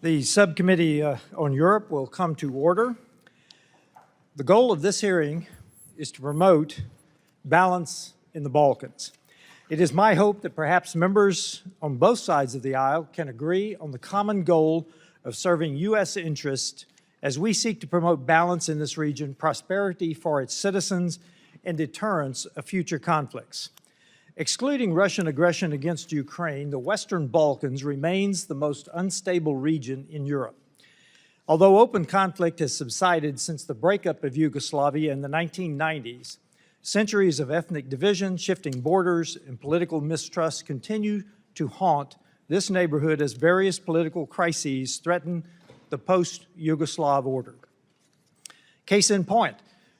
The subcommittee on Europe will come to order. The goal of this hearing is to promote balance in the Balkans. It is my hope that perhaps members on both sides of the aisle can agree on the common goal of serving U.S. interests as we seek to promote balance in this region, prosperity for its citizens, and deterrence of future conflicts. Excluding Russian aggression against Ukraine, the Western Balkans remains the most unstable region in Europe. Although open conflict has subsided since the breakup of Yugoslavia in the 1990s, centuries of ethnic division, shifting borders, and political mistrust continue to haunt this neighborhood as various political crises threaten the post-Yugoslav order. Case in point,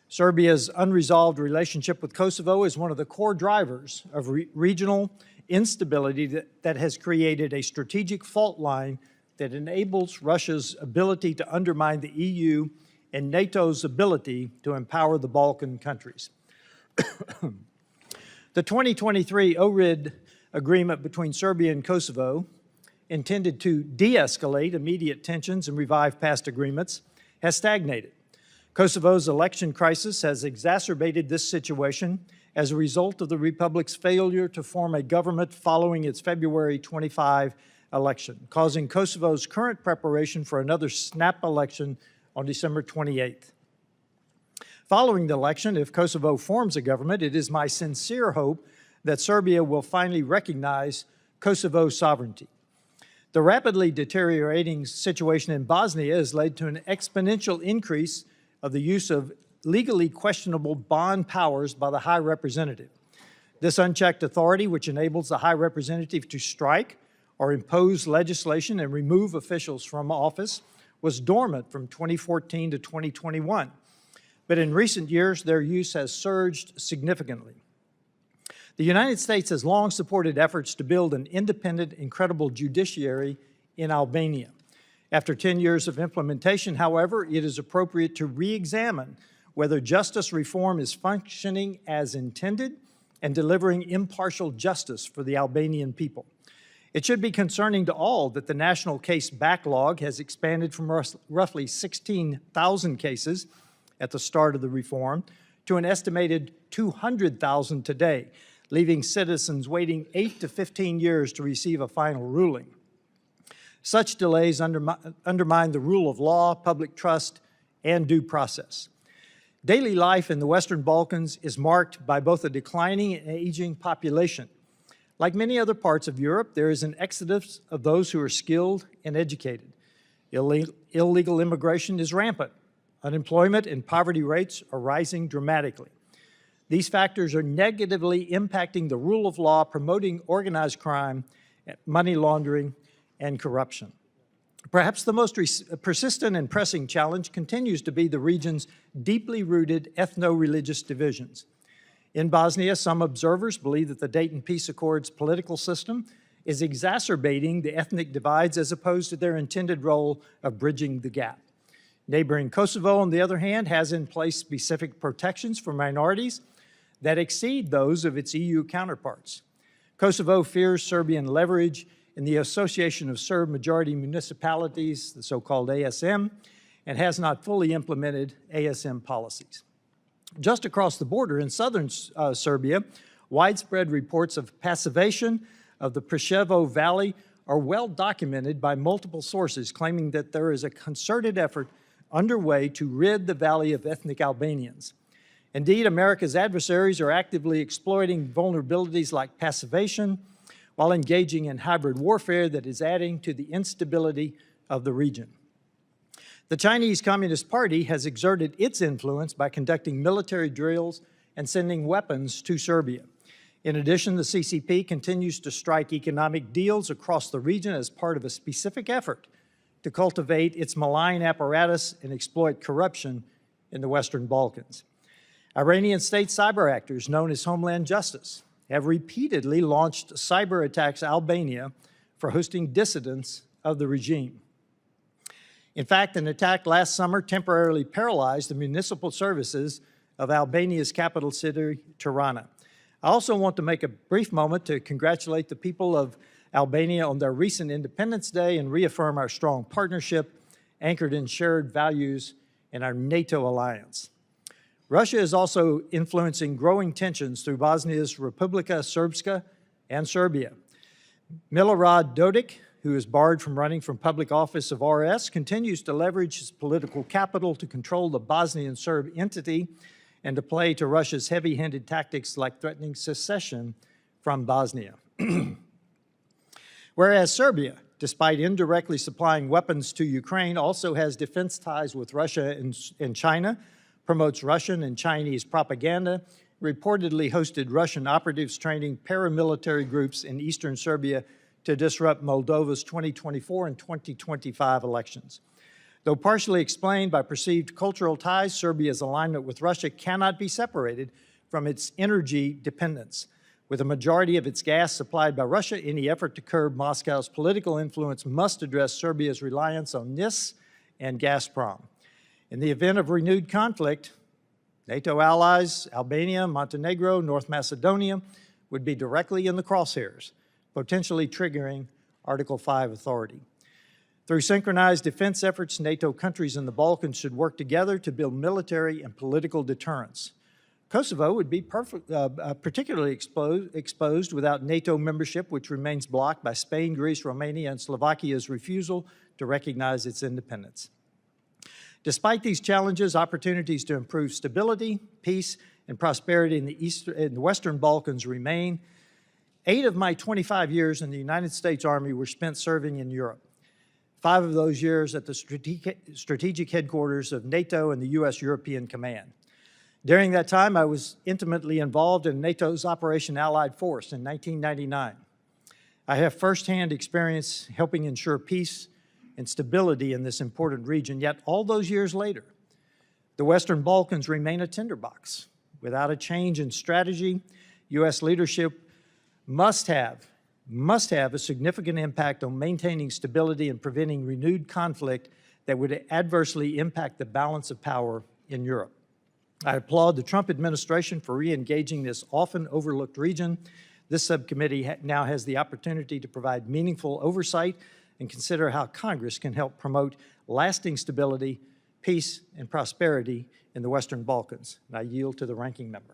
Serbia's unresolved relationship with Kosovo is one of the core drivers of regional instability that has created a strategic fault line that enables Russia's ability to undermine the EU and NATO's ability to empower the Balkan countries. The 2023 ORID agreement between Serbia and Kosovo, intended to de-escalate immediate tensions and revive past agreements, has stagnated. Kosovo's election crisis has exacerbated this situation as a result of the Republic's failure to form a government following its February 25 election, causing Kosovo's current preparation for another snap election on December 28th. Following the election, if Kosovo forms a government, it is my sincere hope that Serbia will finally recognize Kosovo's sovereignty. The rapidly deteriorating situation in Bosnia has led to an exponential increase of the use of legally questionable bond powers by the High Representative. This unchecked authority, which enables the High Representative to strike or impose legislation and remove officials from office, was dormant from 2014 to 2021. But in recent years, their use has surged significantly. The United States has long supported efforts to build an independent and credible judiciary in Albania. After 10 years of implementation, however, it is appropriate to re-examine whether justice reform is functioning as intended and delivering impartial justice for the Albanian people. It should be concerning to all that the national case backlog has expanded from roughly 16,000 cases at the start of the reform to an estimated 200,000 today, leaving citizens waiting 8 to 15 years to receive a final ruling. Such delays undermine the rule of law, public trust, and due process. Daily life in the Western Balkans is marked by both a declining and aging population. Like many other parts of Europe, there is an exodus of those who are skilled and educated. Illegal immigration is rampant. Unemployment and poverty rates are rising dramatically. These factors are negatively impacting the rule of law, promoting organized crime, money laundering, and corruption. Perhaps the most persistent and pressing challenge continues to be the region's deeply rooted ethno-religious divisions. In Bosnia, some observers believe that the Dayton Peace Accord's political system is exacerbating the ethnic divides as opposed to their intended role of bridging the gap. Neighboring Kosovo, on the other hand, has in place specific protections for minorities that exceed those of its EU counterparts. Kosovo fears Serbian leverage in the Association of Serb Majority Municipalities, the so-called ASM, and has not fully implemented ASM policies. Just across the border in southern Serbia, widespread reports of passivation of the Preševo Valley are well documented by multiple sources, claiming that there is a concerted effort underway to rid the valley of ethnic Albanians. Indeed, America's adversaries are actively exploiting vulnerabilities like passivation while engaging in hybrid warfare that is adding to the instability of the region. The Chinese Communist Party has exerted its influence by conducting military drills and sending weapons to Serbia. In addition, the CCP continues to strike economic deals across the region as part of a specific effort to cultivate its malign apparatus and exploit corruption in the Western Balkans. Iranian state cyber actors known as Homeland Justice have repeatedly launched cyber attacks Albania for hosting dissidents of the regime. In fact, an attack last summer temporarily paralyzed the municipal services of Albania's capital city, Tirana. I also want to make a brief moment to congratulate the people of Albania on their recent Independence Day and reaffirm our strong partnership anchored in shared values in our NATO alliance. Russia is also influencing growing tensions through Bosnia's Republika Srpska and Serbia. Milorad Dodik, who is barred from running from public office of RS, continues to leverage his political capital to control the Bosnian Serb entity and to play to Russia's heavy-handed tactics like threatening secession from Bosnia. Whereas Serbia, despite indirectly supplying weapons to Ukraine, also has defense ties with Russia and China, promotes Russian and Chinese propaganda, reportedly hosted Russian operatives training paramilitary groups in eastern Serbia to disrupt Moldova's 2024 and 2025 elections. Though partially explained by perceived cultural ties, Serbia's alignment with Russia cannot be separated from its energy dependence. With a majority of its gas supplied by Russia, any effort to curb Moscow's political influence must address Serbia's reliance on this and Gazprom. In the event of renewed conflict, NATO allies, Albania, Montenegro, North Macedonia, would be directly in the crosshairs, potentially triggering Article 5 authority. Through synchronized defense efforts, NATO countries in the Balkans should work together to build military and political deterrence. Kosovo would be particularly exposed without NATO membership, which remains blocked by Spain, Greece, Romania, and Slovakia's refusal to recognize its independence. Despite these challenges, opportunities to improve stability, peace, and prosperity in the Western Balkans remain. 8 of my 25 years in the United States Army were spent serving in Europe. 5 of those years at the strategic headquarters of NATO and the U.S. European Command. During that time, I was intimately involved in NATO's Operation Allied Force in 1999. I have firsthand experience helping ensure peace and stability in this important region, yet all those years later, the Western Balkans remain a tinderbox. Without a change in strategy, U.S. leadership must have a significant impact on maintaining stability and preventing renewed conflict that would adversely impact the balance of power in Europe. I applaud the Trump administration for re-engaging this often overlooked region. This subcommittee now has the opportunity to provide meaningful oversight and consider how Congress can help promote lasting stability, peace, and prosperity in the Western Balkans. And I yield to the ranking member.